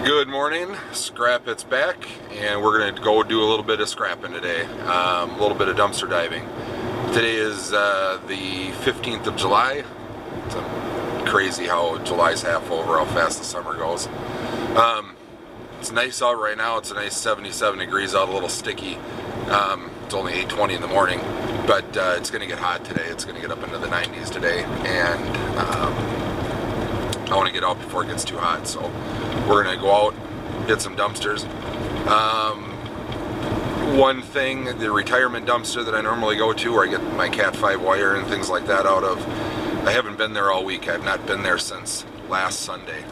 Good morning, Scrap It's back, and we're going to go do a little bit of scrapping today, a little bit of dumpster diving. Today is the 15th of July. It's crazy how July's half over, how fast the summer goes. It's nice out right now. It's a nice 77 degrees out, a little sticky. It's only 8:20 in the morning, but it's going to get hot today. It's going to get up into the 90s today, and I want to get out before it gets too hot, so we're going to go out, get some dumpsters. One thing, the retirement dumpster that I normally go to, where I get my Cat 5 wire and things like that out of, I haven't been there all week. I've not been there since last Sunday.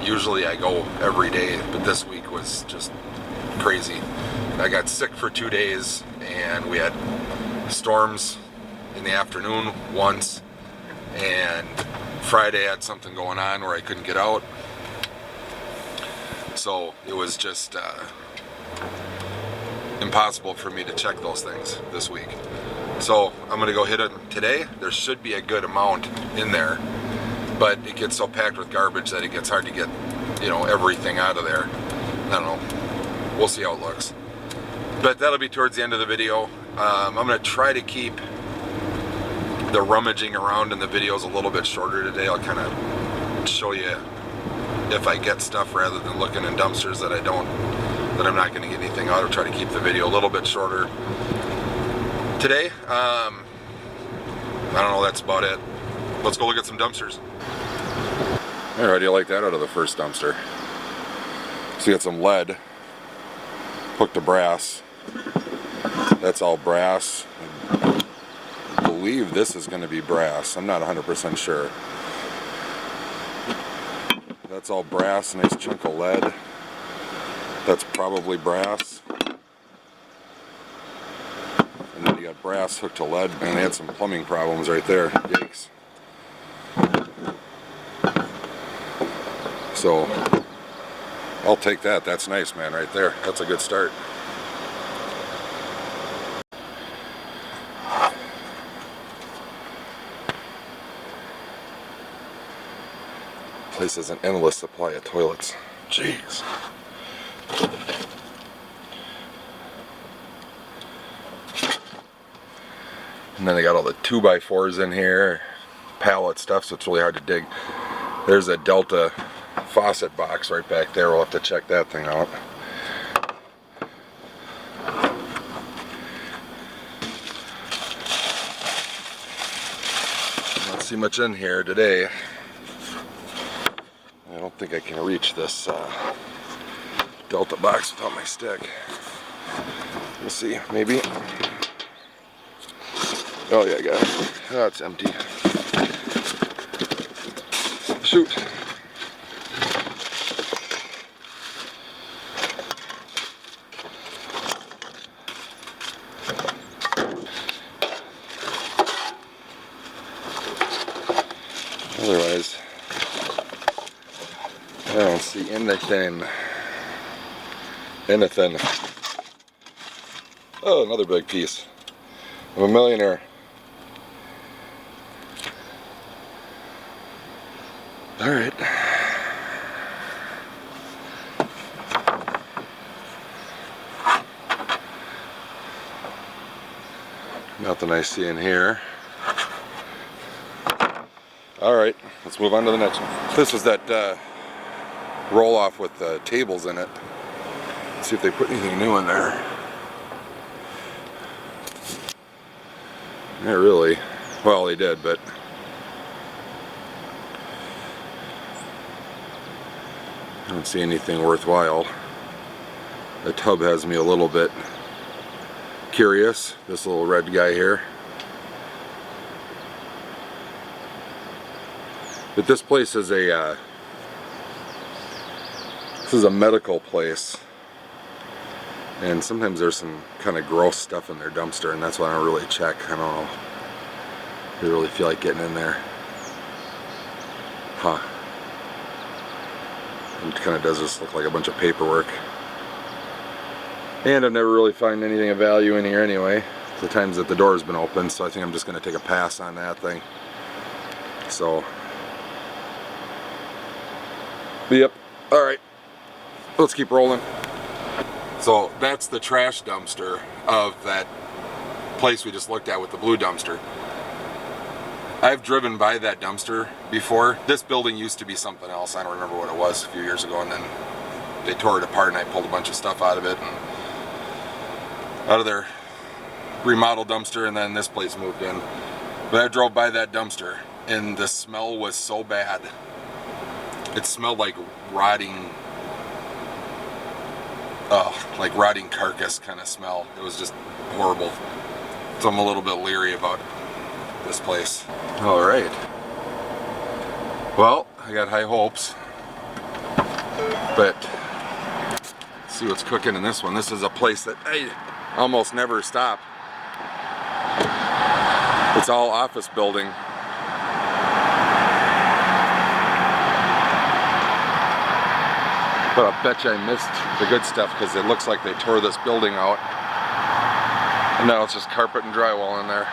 Usually I go every day, but this week was just crazy. I got sick for 2 days, and we had storms in the afternoon once, and Friday I had something going on where I couldn't get out. So it was just impossible for me to check those things this week. So I'm going to go hit it today. There should be a good amount in there, but it gets so packed with garbage that it gets hard to get, everything out of there. I don't know. We'll see how it looks. But that'll be towards the end of the video. I'm going to try to keep the rummaging around in the videos a little bit shorter today. I'll kind of show you if I get stuff rather than looking in dumpsters that I'm not going to get anything out. I'll try to keep the video a little bit shorter today. I don't know, that's about it. Let's go look at some dumpsters. Alright, how do you like that out of the first dumpster? So you got some lead hooked to brass. That's all brass. I believe this is going to be brass. I'm not 100% sure. That's all brass, nice chunk of lead. That's probably brass. And then you got brass hooked to lead, and they had some plumbing problems right there. Yikes. So, I'll take that. That's nice, man, right there. That's a good start. Place has an endless supply of toilets. Jeez. And then they got all the 2x4s in here, pallet stuff, so it's really hard to dig. There's a Delta faucet box right back there. We'll have to check that thing out. Not see much in here today. I don't think I can reach this Delta box without my stick. We'll see, maybe. Oh yeah, I got it. Oh, it's empty. Shoot. Otherwise, I don't see anything. Oh, another big piece. I'm a millionaire. Alright. Nothing I see in here. Alright, let's move on to the next one. This was that roll off with the tables in it. Let's see if they put anything new in there. Not really. Well, they did, but I don't see anything worthwhile. The tub has me a little bit curious. This little red guy here. But this place is this is a medical place, and sometimes there's some kind of gross stuff in their dumpster, and that's why I don't really check. I don't know if I really feel like getting in there. Huh. It kind of does just look like a bunch of paperwork. And I've never really found anything of value in here anyway, the times that the door's been open, so I think I'm just going to take a pass on that thing. So, yep. Alright, Let's keep rolling. So that's the trash dumpster of that place we just looked at with the blue dumpster. I've driven by that dumpster before. This building used to be something else. I don't remember what it was a few years ago, and then they tore it apart and I pulled a bunch of stuff out of it and out of their remodel dumpster, and then this place moved in. But I drove by that dumpster and the smell was so bad. It smelled like rotting carcass kind of smell. It was just horrible. So I'm a little bit leery about this place. All right. Well, I got high hopes, but let's see what's cooking in this one. This is a place that I almost never stop. It's all office building. But I bet you I missed the good stuff because it looks like they tore this building out. And now it's just carpet and drywall in there.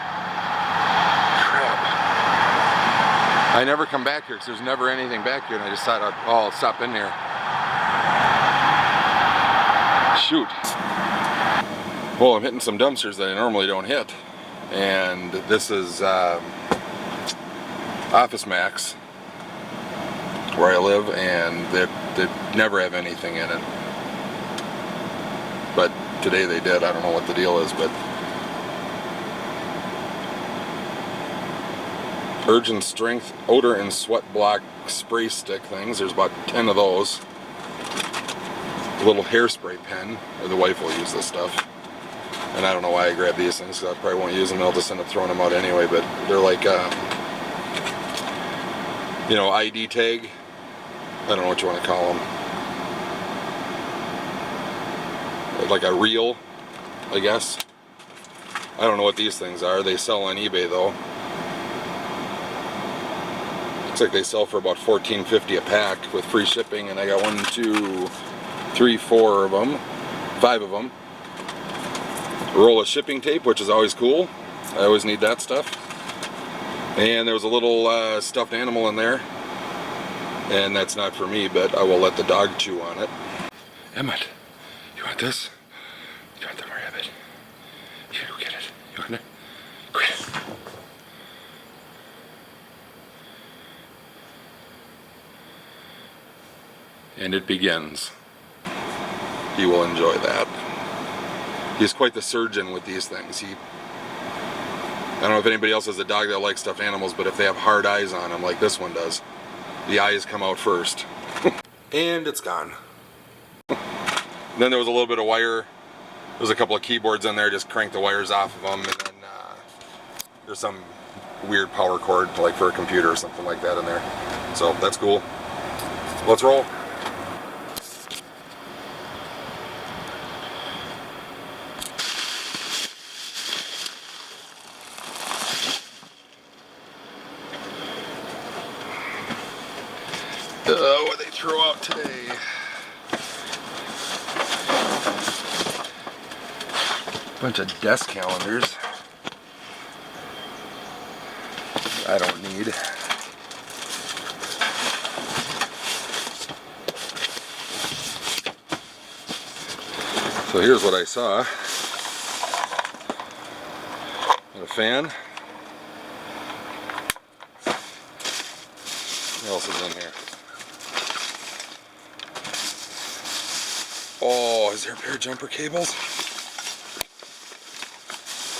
Crap. I never come back here because there's never anything back here, and I just thought, I'll stop in here. Shoot. Well, I'm hitting some dumpsters that I normally don't hit. And this is OfficeMax, where I live, and they never have anything in it. But today they did. I don't know what the deal is, but Urgent Strength Odor and Sweat Block spray stick things. There's about 10 of those. A little hairspray pen. The wife will use this stuff. And I don't know why I grabbed these things, because I probably won't use them. I'll just end up throwing them out anyway. But they're like, ID tag. I don't know what you want to call them. Like a reel, I guess. I don't know what these things are. They sell on eBay though. Looks like they sell for about $14.50 a pack with free shipping, and I got 1, 2, 3, 4 of them, 5 of them. A roll of shipping tape, which is always cool. I always need that stuff. And there was a little stuffed animal in there. And that's not for me, but I will let the dog chew on it. Emmett, you want this? You want the rabbit? You go get it. You want it? Go get it. And it begins. He will enjoy that. He's quite the surgeon with these things. I don't know if anybody else has a dog that likes stuffed animals, but if they have hard eyes on them like this one does, the eyes come out first. And it's gone. Then there was a little bit of wire. There was a couple of keyboards in there, just crank the wires off of them, and then there's some weird power cord, like for a computer or something like that in there. So that's cool. Let's roll. What they throw out today. Bunch of desk calendars. I don't need. So here's what I saw. Got a fan. What else is in here? Oh, is there a pair of jumper cables? I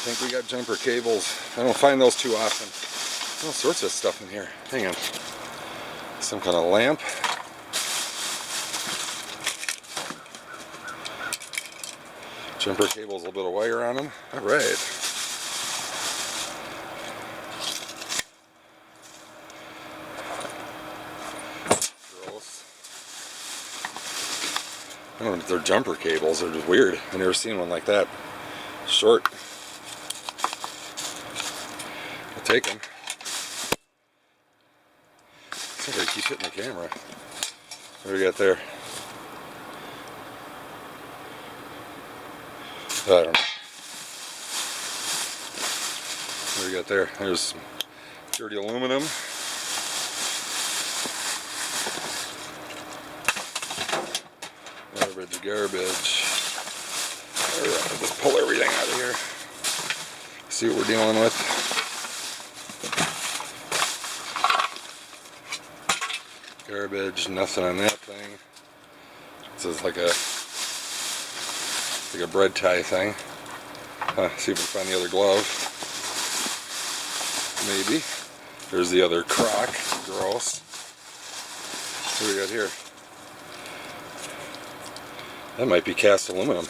think we got jumper cables. I don't find those too often. All sorts of stuff in here. Hang on. Some kind of lamp. Jumper cables, a little bit of wire on them. All right. I don't know if they're jumper cables, they're just weird. I've never seen one like that. Short. I'll take them. I keep hitting the camera. What do we got there? I don't know. What do we got there? There's some dirty aluminum. garbage. Alright, I'll just pull everything out of here. See what we're dealing with. Garbage, nothing on that thing. This is like a bread tie thing. See if we can find the other glove. Maybe. There's the other crock. Gross. What do we got here? That might be cast aluminum.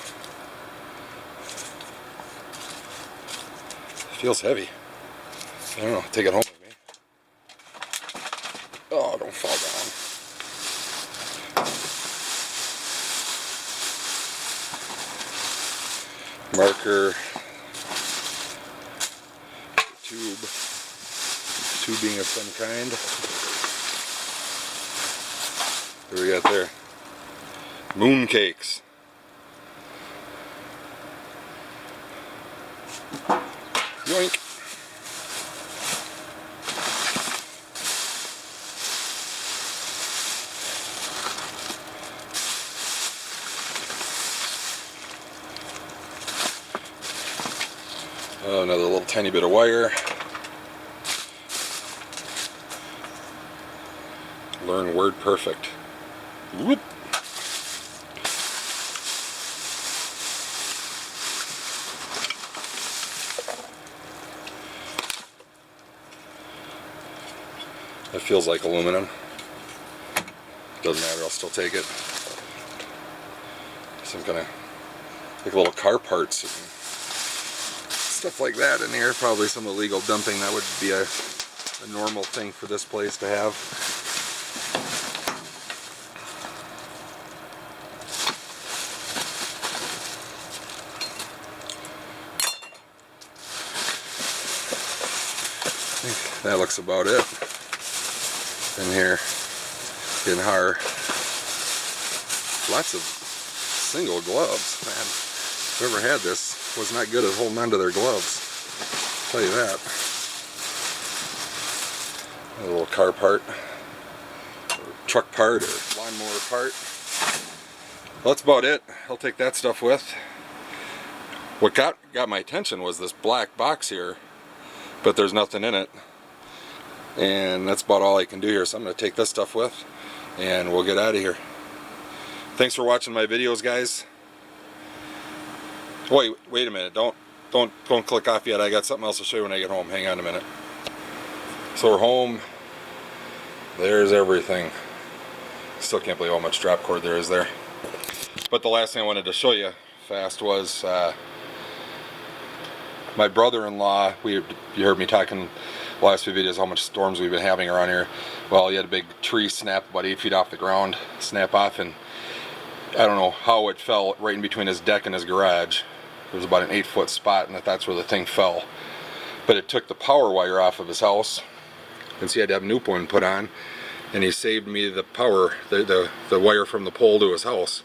Feels heavy. I don't know. Take it home with me. Oh, don't fall down. Marker. Tubing of some kind. What do we got there? Moon cakes. Yoink. Oh, another little tiny bit of wire. Learn word perfect. Whoop. It feels like aluminum. Doesn't matter, I'll still take it. Some kind of like little car parts and stuff like that in here. Probably some illegal dumping. That would be a normal thing for this place to have. That looks about it in here. In our lots of single gloves, man. Whoever had this was not good at holding onto their gloves. I'll tell you that. A little car part, or truck part, or lawnmower part. Well, that's about it. I'll take that stuff with. What got my attention was this black box here, but there's nothing in it. And that's about all I can do here, so I'm going to take this stuff with and we'll get out of here. Thanks for watching my videos, guys. Wait a minute, don't click off yet. I got something else to show you when I get home. Hang on a minute. So we're home. There's everything. Still can't believe how much drop cord there is there. But the last thing I wanted to show you fast was my brother-in-law. You heard me talking the last few videos how much storms we've been having around here. Well, he had a big tree snap about 8 feet off the ground, snap off, and I don't know how it fell right in between his deck and his garage. There was about an 8-foot spot, and that's where the thing fell. But it took the power wire off of his house, and so he had to have a new one put on, and he saved me the power, the wire from the pole to his house.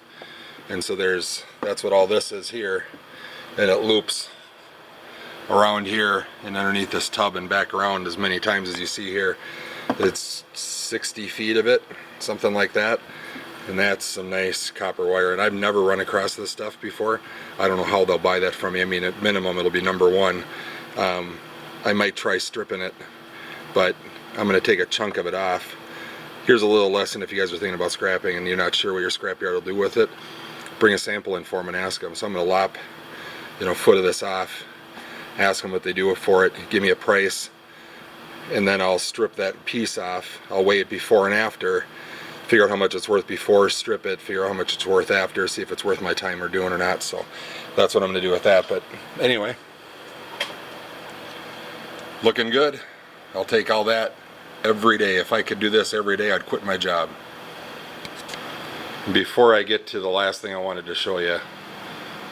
And so that's what all this is here, and it loops around here and underneath this tub and back around as many times as you see here. It's 60 feet of it, something like that, and that's some nice copper wire. And I've never run across this stuff before. I don't know how they'll buy that from me. I mean, at minimum it'll be #1. I might try stripping it, but I'm going to take a chunk of it off. Here's a little lesson if you guys are thinking about scrapping and you're not sure what your scrapyard will do with it. Bring a sample in for them and ask them. So I'm going to lop, a foot of this off, ask them what they do for it, give me a price, and then I'll strip that piece off. I'll weigh it before and after, figure out how much it's worth before, strip it, figure out how much it's worth after, see if it's worth my time or doing or not. So that's what I'm going to do with that. But anyway, looking good. I'll take all that every day. If I could do this every day, I'd quit my job. Before I get to the last thing I wanted to show you,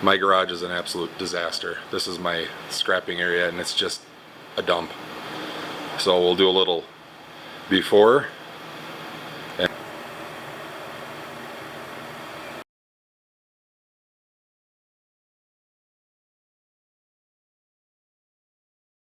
my garage is an absolute disaster. This is my scrapping area and it's just a dump. So we'll do a little before